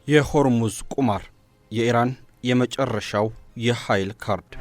የሆርሙዝ ቁማር የኢራን የመጨረሻው የኃይል ካርድ።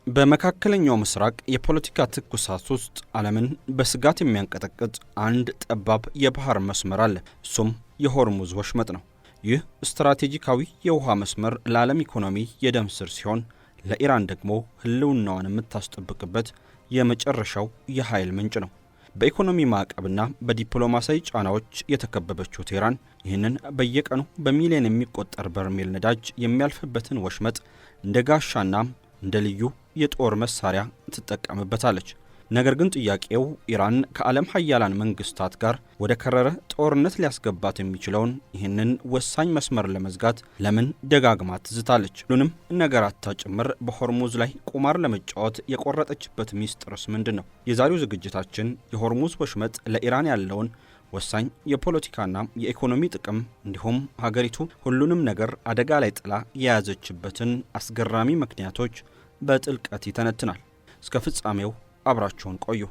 በመካከለኛው ምስራቅ የፖለቲካ ትኩሳት ውስጥ ዓለምን በስጋት የሚያንቀጠቅጥ አንድ ጠባብ የባህር መስመር አለ። እሱም የሆርሙዝ ወሽመጥ ነው። ይህ ስትራቴጂካዊ የውሃ መስመር ለዓለም ኢኮኖሚ የደም ስር ሲሆን፣ ለኢራን ደግሞ ህልውናዋን የምታስጠብቅበት የመጨረሻው የኃይል ምንጭ ነው። በኢኮኖሚ ማዕቀብና በዲፕሎማሲያዊ ጫናዎች የተከበበችው ቴህራን ይህንን በየቀኑ በሚሊዮን የሚቆጠር በርሜል ነዳጅ የሚያልፍበትን ወሽመጥ እንደ ጋሻና እንደ ልዩ የጦር መሳሪያ ትጠቀምበታለች። ነገር ግን ጥያቄው ኢራን ከዓለም ሀያላን መንግስታት ጋር ወደ ከረረ ጦርነት ሊያስገባት የሚችለውን ይህንን ወሳኝ መስመር ለመዝጋት ለምን ደጋግማ ትዝታለች? ሁሉንም ነገራት ጭምር በሆርሙዝ ላይ ቁማር ለመጫወት የቆረጠችበት ሚስጥርስ ምንድን ነው? የዛሬው ዝግጅታችን የሆርሙዝ ወሽመጥ ለኢራን ያለውን ወሳኝ የፖለቲካና የኢኮኖሚ ጥቅም እንዲሁም ሀገሪቱ ሁሉንም ነገር አደጋ ላይ ጥላ የያዘችበትን አስገራሚ ምክንያቶች በጥልቀት ይተነትናል። እስከ ፍጻሜው አብራችሁን ቆዩ።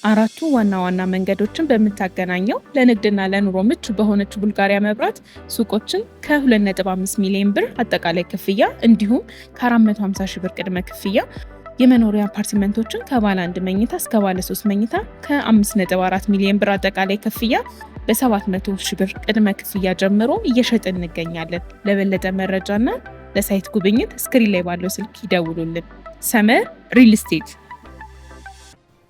አራቱ ዋና ዋና መንገዶችን በምታገናኘው ለንግድና ለኑሮ ምቹ በሆነች ቡልጋሪያ መብራት ሱቆችን ከ2.5 ሚሊዮን ብር አጠቃላይ ክፍያ እንዲሁም ከ450 ሺህ ብር ቅድመ ክፍያ፣ የመኖሪያ አፓርትመንቶችን ከባለ 1 መኝታ እስከ ባለ 3 መኝታ ከ5.4 ሚሊዮን ብር አጠቃላይ ክፍያ በ700 ሺህ ብር ቅድመ ክፍያ ጀምሮ እየሸጥን እንገኛለን። ለበለጠ መረጃና ለሳይት ጉብኝት ስክሪን ላይ ባለው ስልክ ይደውሉልን። ሰመር ሪል ስቴት።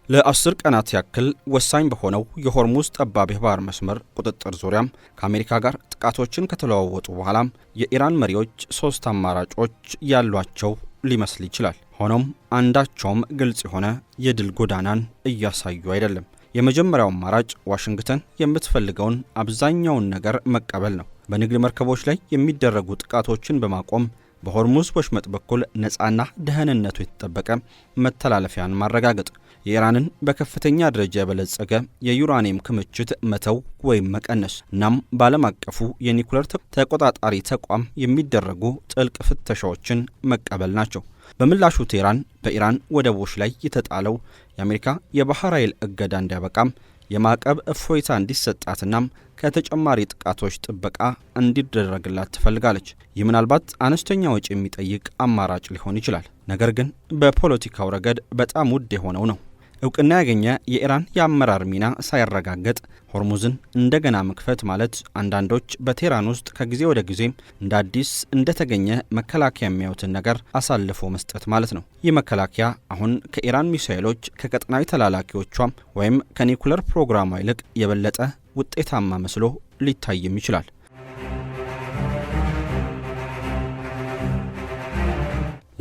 ለ10 ቀናት ያክል ወሳኝ በሆነው የሆርሙዝ ጠባብ የባህር መስመር ቁጥጥር ዙሪያም ከአሜሪካ ጋር ጥቃቶችን ከተለዋወጡ በኋላም የኢራን መሪዎች 3 አማራጮች ያሏቸው ሊመስል ይችላል። ሆኖም አንዳቸውም ግልጽ የሆነ የድል ጎዳናን እያሳዩ አይደለም። የመጀመሪያው አማራጭ ዋሽንግተን የምትፈልገውን አብዛኛውን ነገር መቀበል ነው። በንግድ መርከቦች ላይ የሚደረጉ ጥቃቶችን በማቆም በሆርሙዝ ወሽመጥ በኩል ነፃና ደህንነቱ የተጠበቀ መተላለፊያን ማረጋገጥ፣ የኢራንን በከፍተኛ ደረጃ የበለጸገ የዩራኒየም ክምችት መተው ወይም መቀነስ፣ እናም በዓለም አቀፉ የኒኩሌር ተቆጣጣሪ ተቋም የሚደረጉ ጥልቅ ፍተሻዎችን መቀበል ናቸው። በምላሹ ቴህራን በኢራን ወደቦች ላይ የተጣለው የአሜሪካ የባህር ኃይል እገዳ እንዲያበቃም የማዕቀብ እፎይታ እንዲሰጣትናም ከተጨማሪ ጥቃቶች ጥበቃ እንዲደረግላት ትፈልጋለች። ይህ ምናልባት አነስተኛ ወጪ የሚጠይቅ አማራጭ ሊሆን ይችላል። ነገር ግን በፖለቲካው ረገድ በጣም ውድ የሆነው ነው። እውቅና ያገኘ የኢራን የአመራር ሚና ሳይረጋገጥ ሆርሙዝን እንደገና መክፈት ማለት አንዳንዶች በቴህራን ውስጥ ከጊዜ ወደ ጊዜም እንደ አዲስ እንደተገኘ መከላከያ የሚያዩትን ነገር አሳልፎ መስጠት ማለት ነው። ይህ መከላከያ አሁን ከኢራን ሚሳኤሎች ከቀጠናዊ ተላላኪዎቿም ወይም ከኒኩለር ፕሮግራሟ ይልቅ የበለጠ ውጤታማ መስሎ ሊታይም ይችላል።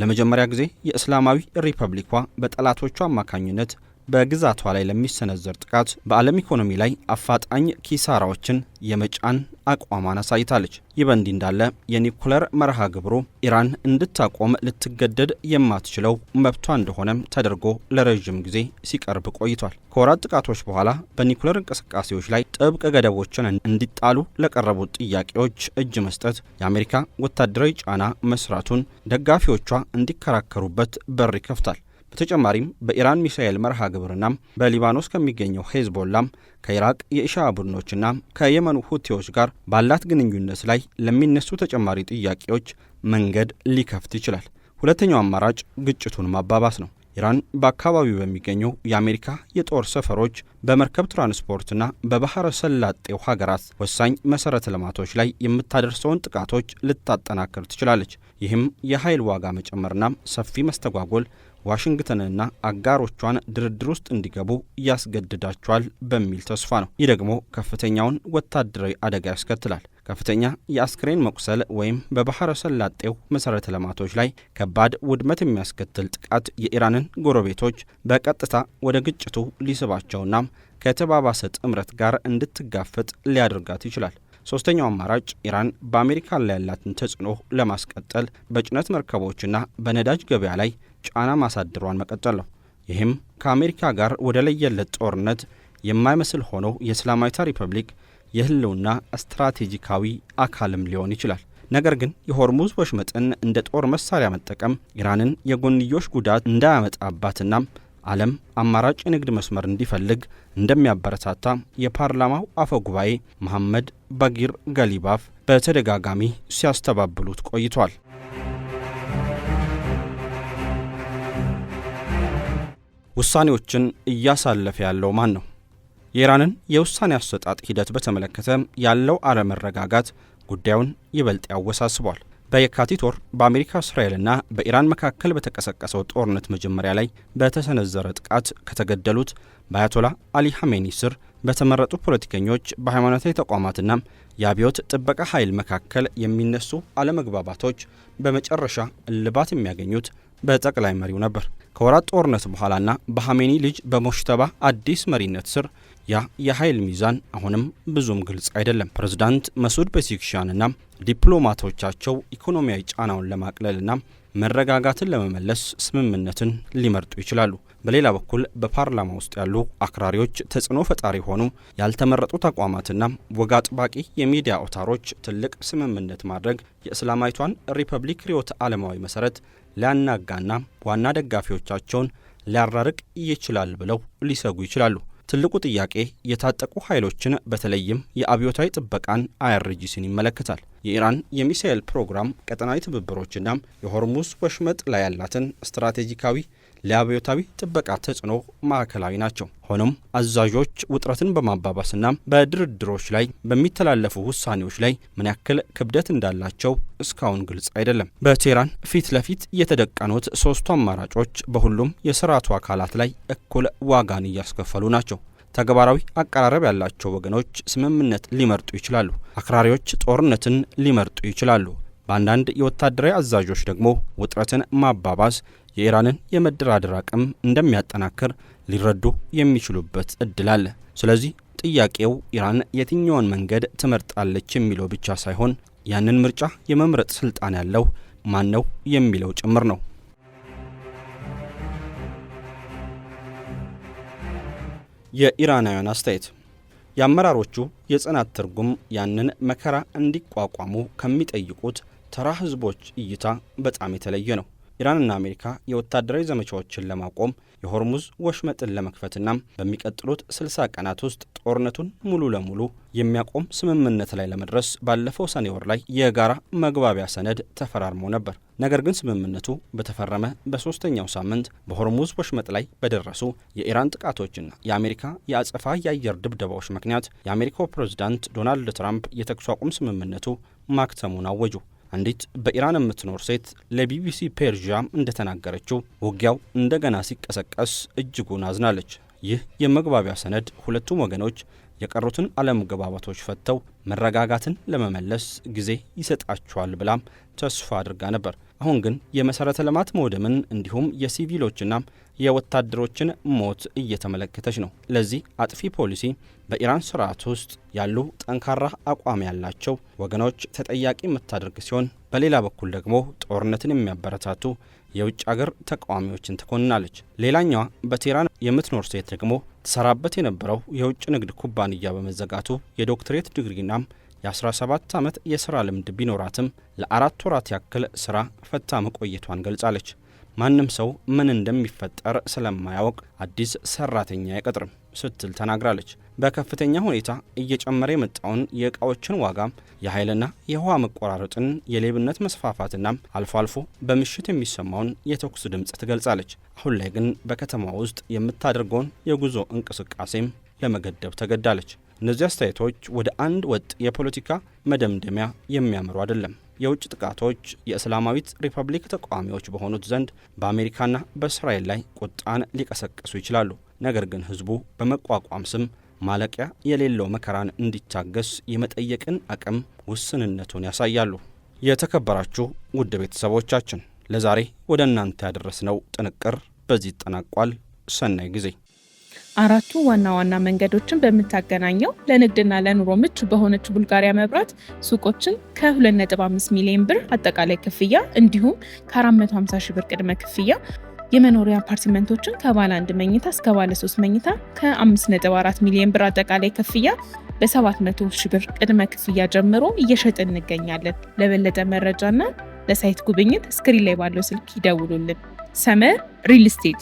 ለመጀመሪያ ጊዜ የእስላማዊ ሪፐብሊኳ በጠላቶቿ አማካኝነት በግዛቷ ላይ ለሚሰነዘር ጥቃት በዓለም ኢኮኖሚ ላይ አፋጣኝ ኪሳራዎችን የመጫን አቋሟን አሳይታለች። ይህ በእንዲህ እንዳለ የኒኩለር መርሃ ግብሩ ኢራን እንድታቆም ልትገደድ የማትችለው መብቷ እንደሆነም ተደርጎ ለረዥም ጊዜ ሲቀርብ ቆይቷል። ከወራት ጥቃቶች በኋላ በኒኩለር እንቅስቃሴዎች ላይ ጥብቅ ገደቦችን እንዲጣሉ ለቀረቡት ጥያቄዎች እጅ መስጠት የአሜሪካ ወታደራዊ ጫና መስራቱን ደጋፊዎቿ እንዲከራከሩበት በር ይከፍታል። በተጨማሪም በኢራን ሚሳኤል መርሃ ግብርናም በሊባኖስ ከሚገኘው ሄዝቦላም ከኢራቅ የኢሻ ቡድኖችና ከየመኑ ሁቲዎች ጋር ባላት ግንኙነት ላይ ለሚነሱ ተጨማሪ ጥያቄዎች መንገድ ሊከፍት ይችላል። ሁለተኛው አማራጭ ግጭቱን ማባባስ ነው። ኢራን በአካባቢው በሚገኙ የአሜሪካ የጦር ሰፈሮች፣ በመርከብ ትራንስፖርትና በባህረ ሰላጤው ሀገራት ወሳኝ መሰረተ ልማቶች ላይ የምታደርሰውን ጥቃቶች ልታጠናክር ትችላለች። ይህም የኃይል ዋጋ መጨመርና ሰፊ መስተጓጎል ዋሽንግተንና አጋሮቿን ድርድር ውስጥ እንዲገቡ ያስገድዳቸዋል በሚል ተስፋ ነው። ይህ ደግሞ ከፍተኛውን ወታደራዊ አደጋ ያስከትላል። ከፍተኛ የአስክሬን መቁሰል ወይም በባህረ ሰላጤው መሰረተ ልማቶች ላይ ከባድ ውድመት የሚያስከትል ጥቃት የኢራንን ጎረቤቶች በቀጥታ ወደ ግጭቱ ሊስባቸውና ከተባባሰ ጥምረት ጋር እንድትጋፈጥ ሊያደርጋት ይችላል። ሶስተኛው አማራጭ ኢራን በአሜሪካ ላይ ያላትን ተጽዕኖ ለማስቀጠል በጭነት መርከቦችና በነዳጅ ገበያ ላይ ጫና ማሳደሯን መቀጠል ነው። ይህም ከአሜሪካ ጋር ወደ ለየለት ጦርነት የማይመስል ሆኖ የእስላማዊቷ ሪፐብሊክ የህልውና ስትራቴጂካዊ አካልም ሊሆን ይችላል። ነገር ግን የሆርሙዝ ወሽመጥን እንደ ጦር መሳሪያ መጠቀም ኢራንን የጎንዮሽ ጉዳት እንዳያመጣባትና ዓለም አማራጭ የንግድ መስመር እንዲፈልግ እንደሚያበረታታ የፓርላማው አፈ ጉባኤ መሐመድ ባጊር ጋሊባፍ በተደጋጋሚ ሲያስተባብሉት ቆይቷል። ውሳኔዎችን እያሳለፈ ያለው ማን ነው? የኢራንን የውሳኔ አሰጣጥ ሂደት በተመለከተ ያለው አለመረጋጋት ጉዳዩን ይበልጥ ያወሳስቧል። በየካቲት ወር በአሜሪካ እስራኤልና በኢራን መካከል በተቀሰቀሰው ጦርነት መጀመሪያ ላይ በተሰነዘረ ጥቃት ከተገደሉት በአያቶላ አሊ ሐሜኒ ስር በተመረጡ ፖለቲከኞች፣ በሃይማኖታዊ ተቋማትና የአብዮት ጥበቃ ኃይል መካከል የሚነሱ አለመግባባቶች በመጨረሻ እልባት የሚያገኙት በጠቅላይ መሪው ነበር። ከወራት ጦርነት በኋላና በሐሜኒ ልጅ በሞሽተባ አዲስ መሪነት ስር ያ የኃይል ሚዛን አሁንም ብዙም ግልጽ አይደለም። ፕሬዝዳንት መሱድ ፔዜሽኪያንና ዲፕሎማቶቻቸው ኢኮኖሚያዊ ጫናውን ለማቅለልና መረጋጋትን ለመመለስ ስምምነትን ሊመርጡ ይችላሉ። በሌላ በኩል በፓርላማ ውስጥ ያሉ አክራሪዎች፣ ተጽዕኖ ፈጣሪ ሆኑ ያልተመረጡ ተቋማትና ወግ አጥባቂ የሚዲያ አውታሮች ትልቅ ስምምነት ማድረግ የእስላማዊቷን ሪፐብሊክ ርዕዮተ ዓለማዊ መሰረት ሊያናጋና ዋና ደጋፊዎቻቸውን ሊያራርቅ ይችላል ብለው ሊሰጉ ይችላሉ። ትልቁ ጥያቄ የታጠቁ ኃይሎችን በተለይም የአብዮታዊ ጥበቃን IRGCን ይመለከታል። የኢራን የሚሳኤል ፕሮግራም፣ ቀጠናዊ ትብብሮችና የሆርሙዝ ወሽመጥ ላይ ያላትን ስትራቴጂካዊ ለአብዮታዊ ጥበቃ ተጽዕኖ ማዕከላዊ ናቸው። ሆኖም አዛዦች ውጥረትን በማባባስና በድርድሮች ላይ በሚተላለፉ ውሳኔዎች ላይ ምን ያክል ክብደት እንዳላቸው እስካሁን ግልጽ አይደለም። በቴህራን ፊት ለፊት የተደቀኑት ሶስቱ አማራጮች በሁሉም የስርዓቱ አካላት ላይ እኩል ዋጋን እያስከፈሉ ናቸው። ተግባራዊ አቀራረብ ያላቸው ወገኖች ስምምነት ሊመርጡ ይችላሉ። አክራሪዎች ጦርነትን ሊመርጡ ይችላሉ። በአንዳንድ የወታደራዊ አዛዦች ደግሞ ውጥረትን ማባባስ የኢራንን የመደራደር አቅም እንደሚያጠናክር ሊረዱ የሚችሉበት እድል አለ። ስለዚህ ጥያቄው ኢራን የትኛውን መንገድ ትመርጣለች የሚለው ብቻ ሳይሆን ያንን ምርጫ የመምረጥ ስልጣን ያለው ማን ነው የሚለው ጭምር ነው። የኢራናውያን አስተያየት። የአመራሮቹ የጽናት ትርጉም ያንን መከራ እንዲቋቋሙ ከሚጠይቁት ተራ ህዝቦች እይታ በጣም የተለየ ነው። ኢራንና አሜሪካ የወታደራዊ ዘመቻዎችን ለማቆም የሆርሙዝ ወሽመጥን ለመክፈትና በሚቀጥሉት 60 ቀናት ውስጥ ጦርነቱን ሙሉ ለሙሉ የሚያቆም ስምምነት ላይ ለመድረስ ባለፈው ሰኔ ወር ላይ የጋራ መግባቢያ ሰነድ ተፈራርመው ነበር። ነገር ግን ስምምነቱ በተፈረመ በሶስተኛው ሳምንት በሆርሙዝ ወሽመጥ ላይ በደረሱ የኢራን ጥቃቶችና የአሜሪካ የአጸፋ የአየር ድብደባዎች ምክንያት የአሜሪካው ፕሬዝዳንት ዶናልድ ትራምፕ የተኩስ አቁም ስምምነቱ ማክተሙን አወጁ። አንዲት በኢራን የምትኖር ሴት ለቢቢሲ ፔርዥያ እንደተናገረችው ውጊያው እንደገና ሲቀሰቀስ እጅጉን አዝናለች። ይህ የመግባቢያ ሰነድ ሁለቱም ወገኖች የቀሩትን አለመግባባቶች ፈተው መረጋጋትን ለመመለስ ጊዜ ይሰጣቸዋል ብላም ተስፋ አድርጋ ነበር። አሁን ግን የመሰረተ ልማት መውደምን እንዲሁም የሲቪሎችና የወታደሮችን ሞት እየተመለከተች ነው። ለዚህ አጥፊ ፖሊሲ በኢራን ስርዓት ውስጥ ያሉ ጠንካራ አቋም ያላቸው ወገኖች ተጠያቂ የምታደርግ ሲሆን፣ በሌላ በኩል ደግሞ ጦርነትን የሚያበረታቱ የውጭ አገር ተቃዋሚዎችን ትኮንናለች። ሌላኛዋ በቴህራን የምትኖር ሴት ደግሞ ትሰራበት የነበረው የውጭ ንግድ ኩባንያ በመዘጋቱ የዶክትሬት ዲግሪና የ17 ዓመት የሥራ ልምድ ቢኖራትም ለ4 ወራት ያክል ሥራ ፈታ መቆየቷን ገልጻለች። ማንም ሰው ምን እንደሚፈጠር ስለማያውቅ አዲስ ሰራተኛ አይቀጥርም ስትል ተናግራለች። በከፍተኛ ሁኔታ እየጨመረ የመጣውን የእቃዎችን ዋጋ፣ የኃይልና የውሃ መቆራረጥን፣ የሌብነት መስፋፋትና አልፎ አልፎ በምሽት የሚሰማውን የተኩስ ድምፅ ትገልጻለች። አሁን ላይ ግን በከተማ ውስጥ የምታደርገውን የጉዞ እንቅስቃሴም ለመገደብ ተገዳለች። እነዚህ አስተያየቶች ወደ አንድ ወጥ የፖለቲካ መደምደሚያ የሚያመሩ አይደለም። የውጭ ጥቃቶች የእስላማዊት ሪፐብሊክ ተቃዋሚዎች በሆኑት ዘንድ በአሜሪካና በእስራኤል ላይ ቁጣን ሊቀሰቅሱ ይችላሉ። ነገር ግን ህዝቡ በመቋቋም ስም ማለቂያ የሌለው መከራን እንዲታገስ የመጠየቅን አቅም ውስንነቱን ያሳያሉ። የተከበራችሁ ውድ ቤተሰቦቻችን ለዛሬ ወደ እናንተ ያደረስነው ጥንቅር በዚህ ይጠናቋል። ሰናይ ጊዜ። አራቱ ዋና ዋና መንገዶችን በምታገናኘው ለንግድና ለኑሮ ምቹ በሆነች ቡልጋሪያ መብራት ሱቆችን ከ2.5 ሚሊዮን ብር አጠቃላይ ክፍያ እንዲሁም ከ450 ሺህ ብር ቅድመ ክፍያ፣ የመኖሪያ አፓርትመንቶችን ከባለ 1 መኝታ እስከ ባለ 3 መኝታ ከ5.4 ሚሊዮን ብር አጠቃላይ ክፍያ በ700 ሺህ ብር ቅድመ ክፍያ ጀምሮ እየሸጥን እንገኛለን። ለበለጠ መረጃና ለሳይት ጉብኝት ስክሪን ላይ ባለው ስልክ ይደውሉልን። ሰመር ሪል ስቴት